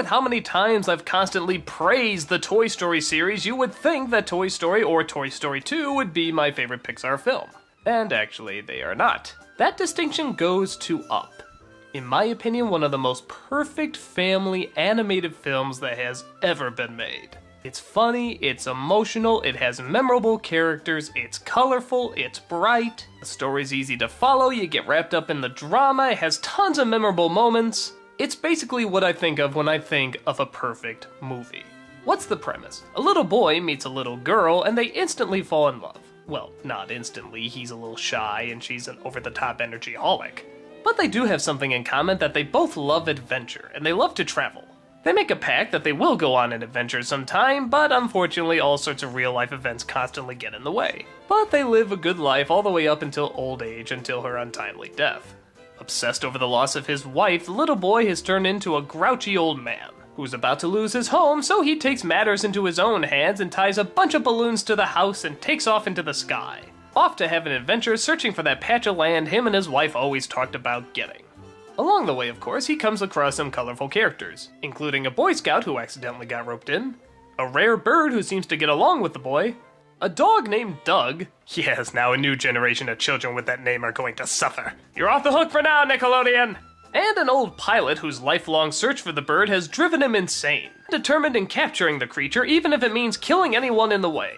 with how many times I've constantly praised the Toy Story series, you would think that Toy Story or Toy Story 2 would be my favorite Pixar film. And actually, they are not. That distinction goes to Up. In my opinion, one of the most perfect family animated films that has ever been made. It's funny, it's emotional, it has memorable characters, it's colorful, it's bright, the story's easy to follow, you get wrapped up in the drama, it has tons of memorable moments. It's basically what I think of when I think of a perfect movie. What's the premise? A little boy meets a little girl and they instantly fall in love. Well, not instantly, he's a little shy and she's an over-the-top energy-holic. But they do have something in common, that they both love adventure and they love to travel. They make a pact that they will go on an adventure sometime, but unfortunately all sorts of real-life events constantly get in the way. But they live a good life all the way up until old age, until her untimely death. Obsessed over the loss of his wife, the little boy has turned into a grouchy old man, who's about to lose his home, so he takes matters into his own hands and ties a bunch of balloons to the house and takes off into the sky. Off to have an adventure searching for that patch of land him and his wife always talked about getting. Along the way, of course, he comes across some colorful characters, including a Boy Scout who accidentally got roped in, a rare bird who seems to get along with the boy, a dog named Doug. Yes, now a new generation of children with that name are going to suffer. You're off the hook for now, Nickelodeon! And an old pilot whose lifelong search for the bird has driven him insane, determined in capturing the creature even if it means killing anyone in the way.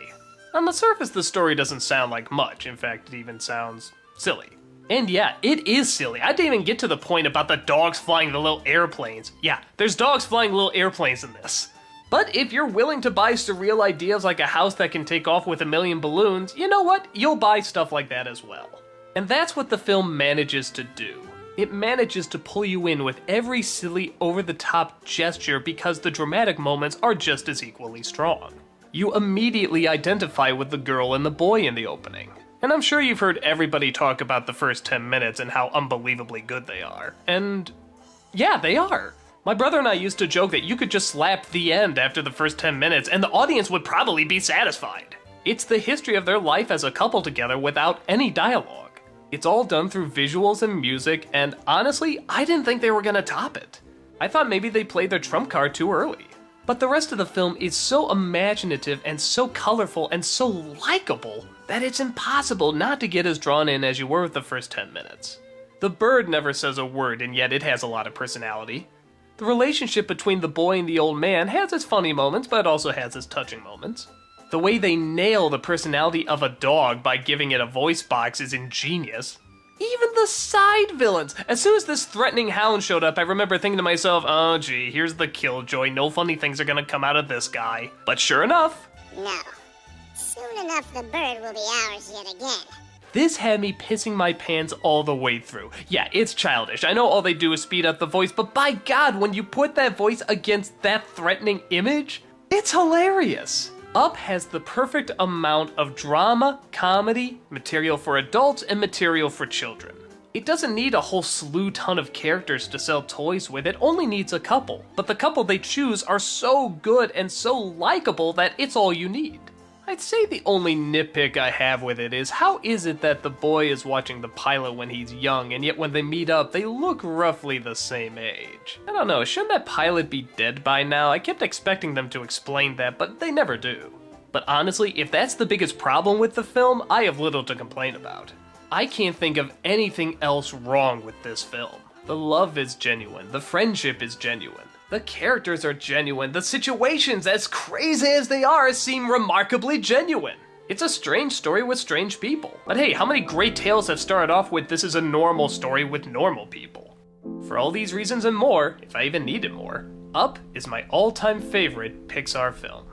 On the surface, the story doesn't sound like much, in fact, it even sounds silly. And yeah, it is silly. I didn't even get to the point about the dogs flying the little airplanes. Yeah, there's dogs flying little airplanes in this. But if you're willing to buy surreal ideas like a house that can take off with 1,000,000 balloons, you know what? You'll buy stuff like that as well. And that's what the film manages to do. It manages to pull you in with every silly, over-the-top gesture because the dramatic moments are just as equally strong. You immediately identify with the girl and the boy in the opening. And I'm sure you've heard everybody talk about the first 10 minutes and how unbelievably good they are. And yeah, they are. My brother and I used to joke that you could just slap the end after the first 10 minutes and the audience would probably be satisfied. It's the history of their life as a couple together without any dialogue. It's all done through visuals and music, and honestly, I didn't think they were gonna top it. I thought maybe they played their trump card too early. But the rest of the film is so imaginative and so colorful and so likable that it's impossible not to get as drawn in as you were with the first 10 minutes. The bird never says a word, and yet it has a lot of personality. The relationship between the boy and the old man has its funny moments, but also has its touching moments. The way they nail the personality of a dog by giving it a voice box is ingenious. Even the side villains! As soon as this threatening hound showed up, I remember thinking to myself, oh gee, here's the killjoy, no funny things are gonna come out of this guy. But sure enough... No. Soon enough the bird will be ours yet again. This had me pissing my pants all the way through. Yeah, it's childish. I know all they do is speed up the voice, but by God, when you put that voice against that threatening image, it's hilarious. Up has the perfect amount of drama, comedy, material for adults, and material for children. It doesn't need a whole slew ton of characters to sell toys with, it only needs a couple. But the couple they choose are so good and so likable that it's all you need. I'd say the only nitpick I have with it is how is it that the boy is watching the pilot when he's young, and yet when they meet up, they look roughly the same age? I don't know, shouldn't that pilot be dead by now? I kept expecting them to explain that, but they never do. But honestly, if that's the biggest problem with the film, I have little to complain about. I can't think of anything else wrong with this film. The love is genuine, the friendship is genuine. The characters are genuine, the situations, as crazy as they are, seem remarkably genuine. It's a strange story with strange people. But hey, how many great tales have started off with this is a normal story with normal people? For all these reasons and more, if I even needed more, Up is my all-time favorite Pixar film.